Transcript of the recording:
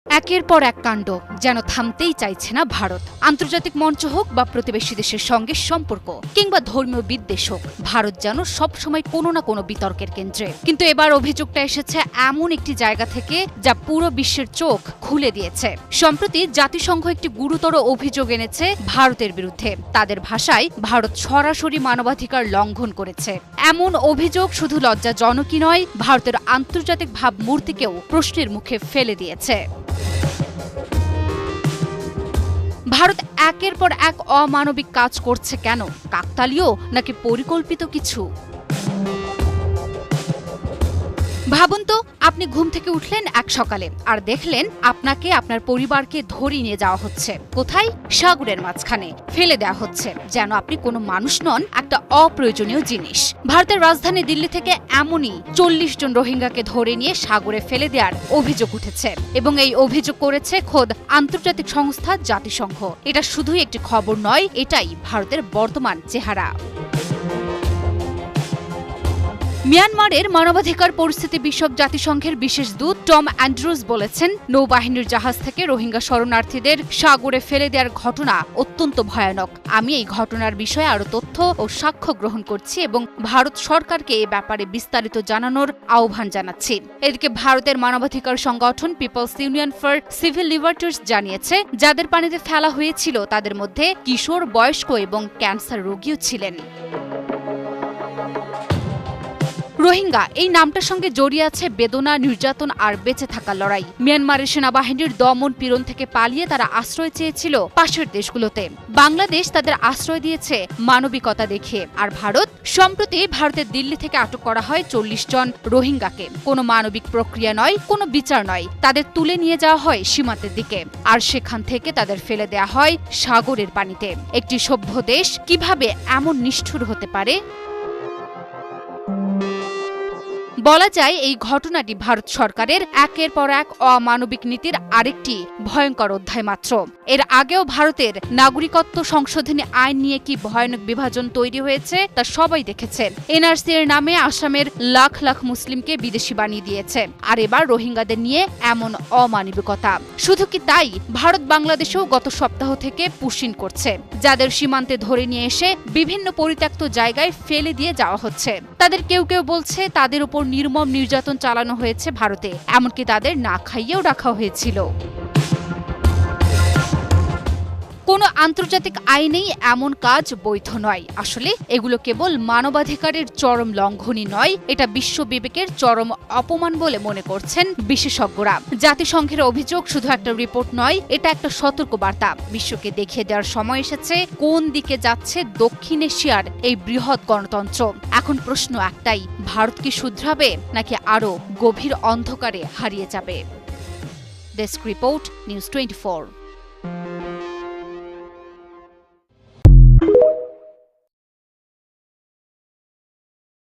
একের পর এক কাণ্ড যেন থামতেই চাইছে না ভারত। আন্তর্জাতিক মঞ্চ হোক বা প্রতিবেশী দেশের সঙ্গে সম্পর্ক কিংবা ধর্মীয় বিদ্বেষ হোক, ভারত যেন সবসময় কোনো না কোনো বিতর্কের কেন্দ্রে। কিন্তু এবার অভিযোগটা এসেছে এমন একটি জায়গা থেকে যা পুরো বিশ্বের চোখ খুলে দিয়েছে। সম্প্রতি জাতিসংঘ একটি গুরুতর অভিযোগ এনেছে ভারতের বিরুদ্ধে। তাদের ভাষায় ভারত সরাসরি মানবাধিকার লঙ্ঘন করেছে। এমন অভিযোগ শুধু লজ্জাজনকই নয়, ভারতের আন্তর্জাতিক ভাবমূর্তিকেও প্রশ্নের মুখে ফেলে দিয়েছে। ভারত একের পর এক অমানবিক কাজ করছে কেন? কাকতালীয় নাকি পরিকল্পিত কিছু? ভাবুন তো, আপনি ঘুম থেকে উঠলেন এক সকালে আর দেখলেন আপনাকে আপনার পরিবারকে ধরিয়ে নিয়ে যাওয়া হচ্ছে। কোথায়? সাগরের মাঝখানে ফেলে দেওয়া হচ্ছে, যেন আপনি কোনো মানুষ নন, একটা অপ্রয়োজনীয় জিনিস। ভারতের রাজধানী দিল্লি থেকে এমনই 40 জন রোহিঙ্গাকে ধরে নিয়ে সাগরে ফেলে দেওয়ার অভিযোগ উঠেছে এবং এই অভিযোগ করেছে খোদ আন্তর্জাতিক সংস্থা জাতিসংঘ। এটা শুধুই একটি খবর নয়, এটাই ভারতের বর্তমান চেহারা। মিয়ানমারের মানবাধিকার পরিস্থিতি বিষয়ক জাতিসংঘের বিশেষ দূত টম অ্যান্ড্রুজ বলেছেন, নৌবাহিনীর জাহাজ থেকে রোহিঙ্গা শরণার্থীদের সাগরে ফেলে দেওয়ার ঘটনা অত্যন্ত ভয়ানক। আমি এই ঘটনার বিষয়ে আরও তথ্য ও সাক্ষ্য গ্রহণ করছি এবং ভারত সরকারকে এ ব্যাপারে বিস্তারিত জানানোর আহ্বান জানাচ্ছি। এদিকে ভারতের মানবাধিকার সংগঠন People's Union for Civil Liberties জানিয়েছে, যাদের পানিতে ফেলা হয়েছিল তাদের মধ্যে কিশোর, বয়স্ক এবং ক্যান্সার রোগীও ছিলেন। রোহিঙ্গা এই নামটার সঙ্গে জড়িয়ে আছে বেদনা, নির্যাতন আর বেঁচে থাকার লড়াই। মিয়ানমারের সেনাবাহিনীর দমন পীড়ন থেকে পালিয়ে তারা আশ্রয় চেয়েছিল পাশের দেশগুলোতে। বাংলাদেশ তাদের আশ্রয় দিয়েছে মানবিকতা দেখিয়ে। আর ভারত সম্প্রতি ভারতের দিল্লি থেকে আটক করা হয় 40 জন রোহিঙ্গাকে। কোনো মানবিক প্রক্রিয়া নয়, কোনো বিচার নয়, তাদের তুলে নিয়ে যাওয়া হয় সীমান্তের দিকে আর সেখান থেকে তাদের ফেলে দেওয়া হয় সাগরের পানিতে। একটি সভ্য দেশ কিভাবে এমন নিষ্ঠুর হতে পারে? বলা যায়, এই ঘটনাটি ভারত সরকারের একের পর এক অমানবিক নীতির আরেকটি ভয়ঙ্কর অধ্যায় মাত্র। এর আগেও ভারতের নাগরিকত্ব সংশোধনী আইন নিয়ে কি ভয়ানক বিভাজন তৈরি হয়েছে তা সবাই দেখেছে। এনআরসি এর নামে আসামের লাখ লাখ মুসলিমকে বিদেশি বানিয়ে দিয়েছে। আর এবার রোহিঙ্গাদের নিয়ে এমন অমানবিকতা। শুধু কি তাই, ভারত বাংলাদেশেও গত সপ্তাহ থেকে পুশিন করছে, যাদের সীমান্তে ধরে নিয়ে এসে বিভিন্ন পরিত্যক্ত জায়গায় ফেলে দিয়ে যাওয়া হচ্ছে। তাদের কেউ কেউ বলছে তাদের উপর নির্মম নির্যাতন চালানো হয়েছে ভারতে, এমনকি তাদের না খাইয়েও রাখা হয়েছিল। কোনো আন্তর্জাতিক আইনেই এমন কাজ বৈধ নয়। আসলে এগুলো কেবল মানবাধিকারের চরম লঙ্ঘনই নয়, এটা বিশ্ব বিবেকের চরম অপমান বলে মনে করছেন বিশেষজ্ঞরা। জাতিসংঘের অভিযোগ শুধু একটা রিপোর্ট নয়, এটা একটা সতর্ক বার্তা। বিশ্বকে দেখিয়ে দেওয়ার সময় এসেছে কোন দিকে যাচ্ছে দক্ষিণ এশিয়ার এই বৃহৎ গণতন্ত্র। এখন প্রশ্ন একটাই, ভারত কি শুধরাবে নাকি আরও গভীর অন্ধকারে হারিয়ে যাবে? Desk report, news 24।